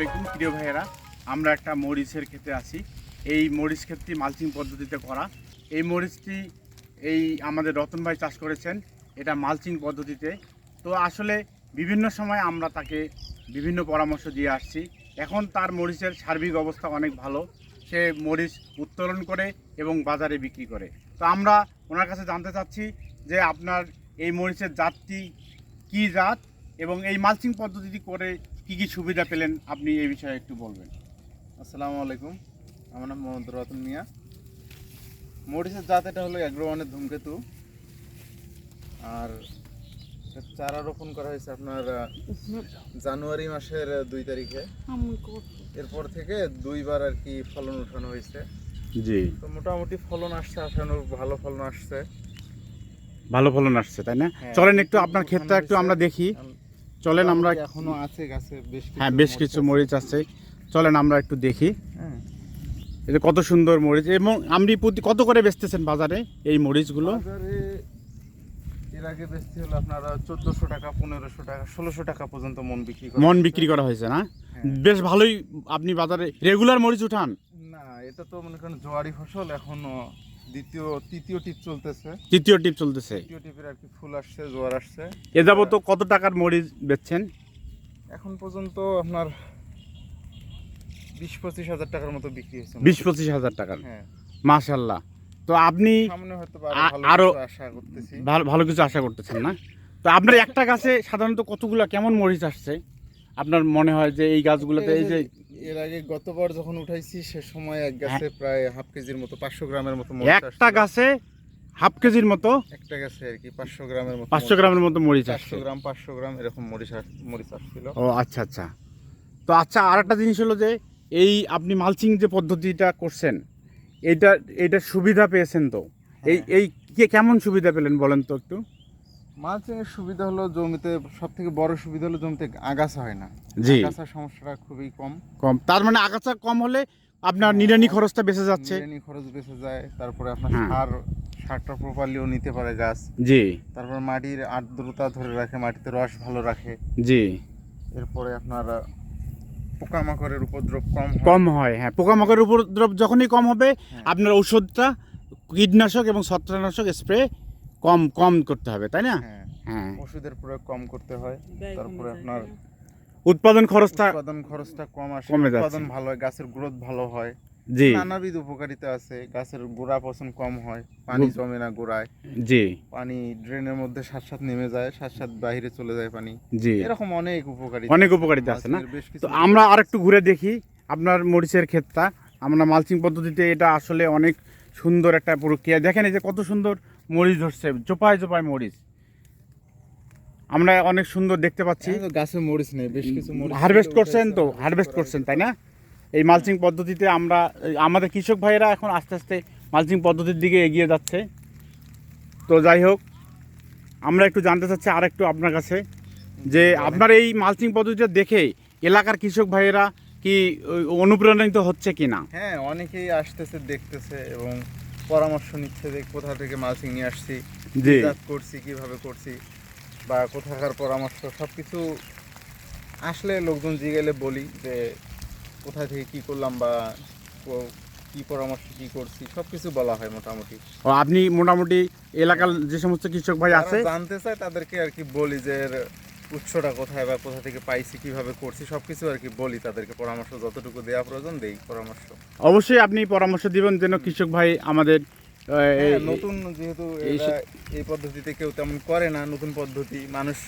আলাইকুম প্রিয় ভাইয়েরা, আমরা একটা মরিচের ক্ষেতে আছি। এই মরিচ ক্ষেতটি মালচিং পদ্ধতিতে করা। এই মরিচটি আমাদের রতন ভাই চাষ করেছেন, এটা মালচিং পদ্ধতিতে। তো আসলে বিভিন্ন সময় আমরা তাকে বিভিন্ন পরামর্শ দিয়ে আসছি। এখন তার মরিচের সার্বিক অবস্থা অনেক ভালো, সে মরিচ উত্তোলন করে এবং বাজারে বিক্রি করে। তো আমরা ওনার কাছে জানতে চাচ্ছি যে আপনার এই মরিচের জাতটি কী জাত এবং এই মালচিং পদ্ধতিটি করে কি কি সুবিধা পেলেন, আপনি এই বিষয়ে একটু বলবেন। আসসালামু আলাইকুম, আমার নাম মোহাম্মদ রতন মিয়া। মরিচের জাত এটা হলো অ্যাগ্রোওয়ানের ধূমকেতু। আর চারা রোপণ করা হয়েছে আপনার জানুয়ারি মাসের 2 তারিখে। এরপর থেকে 2বার আর কি ফলন উঠানো হয়েছে। জি, তো মোটামুটি ফলন আসছে, আশানুরূপ ভালো ফলন আসছে। ভালো ফলন আসছে, তাই না? হ্যাঁ, চলেন একটু আপনার ক্ষেতটা একটু আমরা দেখি। চলেন আমরা, এখনো আছে গাছে বেশ কিছু মরিচ আছে, চলেন আমরা একটু দেখি। হ্যাঁ, এটা কত সুন্দর মরিচ। এবং আপনি প্রতি কত করে বেচতেছেন বাজারে এই মরিচগুলো? বাজারে এর আগে বেচতে হলো আপনার 1400 টাকা, 1500 টাকা, 1600 টাকা পর্যন্ত মন বিক্রি করা হয়েছে না? হ্যাঁ। বেশ ভালোই। আপনি বাজারে রেগুলার মরিচ উঠান? না, এটা তো মনে করেন জোয়ারি ফসল, এখনো তৃতীয় টিপ চলতেছে। তৃতীয় টিপের আর কি ফুল আসছে, জোয়ার আসছে। এ যাবত কত টাকার মরিচ বেচছেন এখন পর্যন্ত আপনার 20-25 হাজার টাকার মতো বিক্রি হয়েছে। 20-25 হাজার টাকার? হ্যাঁ, মাশাআল্লাহ। তো আপনি সামনে হয়তো আরো আশা করতেছি, ভালো কিছু আশা করতেছেন না? তো আপনার একটা গাছে সাধারণত কতগুলো কেমন মরিচ আসছে আপনার মনে হয় যে এই গাছগুলোতে? এই যে এর আগে গতবার যখন উঠাইছি সে সময় এক গাছে প্রায় হাফ কেজির মতো, 500 গ্রামের মতো একটা গাছে হাফ কেজির মতো, একটা গাছে আর কি 500 গ্রামের মতো, 500 গ্রামের মতো মরিচ আসছে। 500 গ্রাম এরকম মরিচ আসছিল। ও আচ্ছা আচ্ছা। তো আচ্ছা, আর একটা জিনিস হলো যে এই আপনি মালচিং যে পদ্ধতিটা করছেন, এইটার সুবিধা পেয়েছেন তো? এই কেমন সুবিধা পেলেন বলেন তো একটু। মালচিং এর সুবিধা হলো জমিতে, সব থেকে বড় সুবিধা হলো জমিতে আগাছা হয় না। জি, আগাছার সমস্যাটা খুবই কম। তার মানে আগাছা কম হলে আপনার নিড়ানি খরচটা বেঁচে যাচ্ছে। নিড়ানি খরচ বেঁচে যায়। তারপরে আপনার হ্যাঁ। সারটা প্রপারলিও নিতে পারে গাছ। জি। তারপর মাটির আর্দ্রতা ধরে রাখে, মাটিতে রস ভালো রাখে। জি। এরপরে আপনার পোকামাকড়ের উপদ্রব কম হয়। হ্যাঁ, পোকামাকড়ের উপদ্রব যখনই কম হবে, আপনার ঔষধটা কীটনাশক এবং ছত্রাকনাশক স্প্রে কম করতে হবে, তাই না? হ্যাঁ, ওষুধের প্রয়োগ কম করতে হয়। তারপরে আপনার উৎপাদন খরচটা কম আসে, কমে যাচ্ছে। উৎপাদন ভালো হয়, গাছের গ্রোথ ভালো হয়। জি, নানাবিধ উপকারিতা আছে। গাছের গোড়া পচন কম হয়, পানি জমে না গোড়ায়। জি, পানি ড্রেনের মধ্যে সাথে নেমে যায়, সাথে বাইরে চলে যায় পানি। জি, এরকম অনেক উপকারিতা আছে না? তো আমরা আরেকটু ঘুরে দেখি আপনার মরিচের ক্ষেতটা। আমরা মালচিং পদ্ধতিতে, এটা আসলে অনেক সুন্দর একটা প্রক্রিয়া। দেখেন এই যে কত সুন্দর মরিচ ধরছে, জোপায় মরিচ আমরা অনেক সুন্দর দেখতে পাচ্ছি। গাছে মরিচ নেই, বেশ কিছু মরিচ হারভেস্ট করছেন তাই না? এই মালচিং পদ্ধতিতে আমরা, আমাদের কৃষক ভাইয়েরা এখন আস্তে আস্তে মালচিং পদ্ধতির দিকে এগিয়ে যাচ্ছে। তো যাই হোক, আমরা একটু জানতে চাচ্ছি আর একটু আপনার কাছে যে আপনার এই মালচিং পদ্ধতিটা দেখে এলাকার কৃষক ভাইয়েরা কি অনুপ্রাণিত হচ্ছে কিনা? হ্যাঁ, অনেকেই আসতেছে, দেখতেছে এবং পরামর্শ নিচ্ছে যে কোথা থেকে মালচিং নিয়ে আসছি, করছি, কিভাবে করছি, বা কোথাকার পরামর্শ, সবকিছু আসলে লোকজন জিজ্ঞেলে বলি যে কোথা থেকে কি করলাম বা কি পরামর্শ কি করছি, সবকিছু বলা হয় মোটামুটি। আপনি মোটামুটি এলাকার যে সমস্ত কৃষক ভাই আছে জানতে চায় তাদেরকে আর কি বলি যে এর উৎসটা কোথায় বা কোথা থেকে পাইছি, কিভাবে করছি, সবকিছু আর কি বলি তাদেরকে। পরামর্শ যতটুকু দেওয়া প্রয়োজন দেই পরামর্শ। অবশ্যই আপনি পরামর্শ দিবেন যেন কৃষক ভাই আমাদের নতুন, যেহেতু এই পদ্ধতিতে কেউ তেমন করে না, নতুন পদ্ধতি মানুষ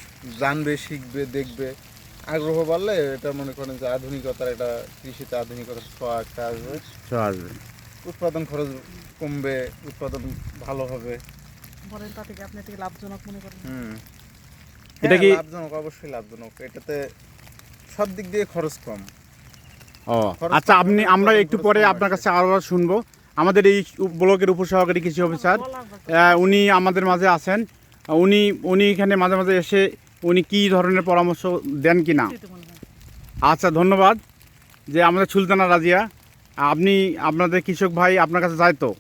জানবে, শিখবে, দেখবে, আগ্রহ বাড়লে এটা মনে করেন যে আধুনিকতার, এটা কৃষিতে আধুনিকতার ছোঁয়া একটা আসবে। উৎপাদন খরচ কমবে, উৎপাদন ভালো হবে। লাভজনক মনে করেন? এটা কি লাভজনক? অবশ্যই লাভজনক। এটাতে সব দিক দিয়ে খরচ কম। আচ্ছা, আমরা একটু পরে আপনার কাছে আরো শুনবো। আমাদের এই ব্লকের উপসহকারী কৃষি অফিসার, উনি আমাদের মাঝে আছেন। উনি এখানে মাঝে মাঝে এসে উনি কি ধরনের পরামর্শ দেন কিনা। আচ্ছা, ধন্যবাদ। যে আমাদের সুলতানা রাজিয়া, আপনাদের কৃষক ভাই আপনার কাছে যায় তো?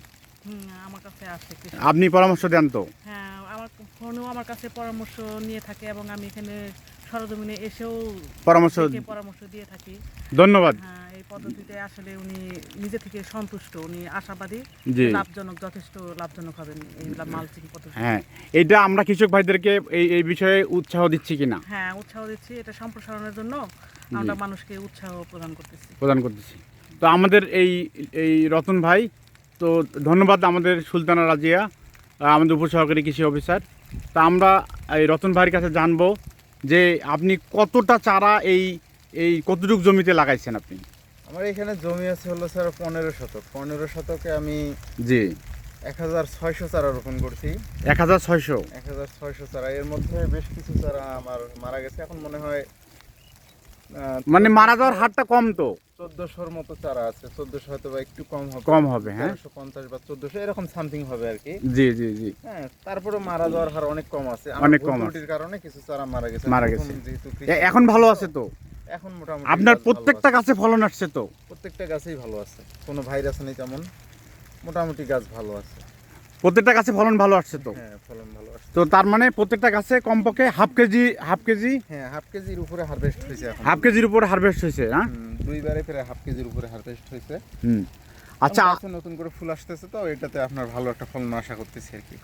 আমার কাছে আসে, আপনি পরামর্শ দেন তো? হ্যাঁ, আমার ফোনেও আমার কাছে পরামর্শ নিয়ে থাকে এবং আমি এখানে সরজমিনে এসেও পরামর্শ দেখে পরামর্শ দিয়ে থাকি। ধন্যবাদ। হ্যাঁ, এই পদ্ধতিতে আসলে উনি নিজে থেকে সন্তুষ্ট, উনি আশাবাদী জি। লাভজনক, যথেষ্ট লাভজনক হবেন এই মালচিং পদ্ধতি। হ্যাঁ, এটা আমরা কৃষক ভাইদেরকে এই বিষয়ে উৎসাহ দিচ্ছি কিনা হ্যাঁ, উৎসাহ দিচ্ছি, এটা সম্প্রসারণের জন্য আমরা মানুষকে উৎসাহ প্রদান করতেছি। তো আমাদের এই রতন ভাই, তো ধন্যবাদ আমাদের সুলতানা রাজিয়া, আমাদের উপসহকারী কৃষি অফিসার। তা আমরা এই রতন ভাইয়ের কাছে জানবো যে আপনি কতটা চারা এই কতটুকু জমিতে লাগাইছেন আপনি? আমার এখানে জমি আছে হলো স্যার 15 শতক। 15 শতকে আমি জি 1600 চারা রোপণ করছি। 1600? 1600 চারা, এর মধ্যে বেশ কিছু চারা আমার মারা গেছে। এখন মনে হয় মানে মারা যাওয়ার হারটা কম তো? 1400-র মতো চারা আছে। 1400 হয়তো বা একটু কম হবে, হ্যাঁ 1350 বা 1400 এরকম সামথিং হবে আর কি। জি জি জি। হ্যাঁ, তারপরে মারা যাওয়ার হার অনেক কম আছে। অনেক কম আছে। ত্রুটির কারণে কিছু চারা মারা গেছে। যেহেতু এখন ভালো আছে তো? এখন মোটামুটি আপনার গাছ ভালো প্রত্যেকটা আছে। গাছে ফলন আসছে তো? প্রত্যেকটা গাছেই ভালো আছে, কোনো ভাইরাস নেই তেমন, মোটামুটি গাছ ভালো আছে। প্রত্যেকটা গাছে ফলন ভালো আসছে তো? হ্যাঁ, ফলন ভালো আছে। তো তার মানে প্রত্যেকটা গাছে কমপক্ষে হাফ কেজি হ্যাঁ, হাফ কেজির উপরে হারভেস্ট হয়েছে এখন। হাফ কেজির উপর হারভেস্ট হয়েছে, হ্যাঁ? দুইবারে প্রায় হাফ কেজির উপরে হারভেস্ট হয়েছে। আচ্ছা, গাছে নতুন করে ফুল আসতেছে, তো এটাতে আপনার ভালো একটা ফলন আশা করতেছি আর কি।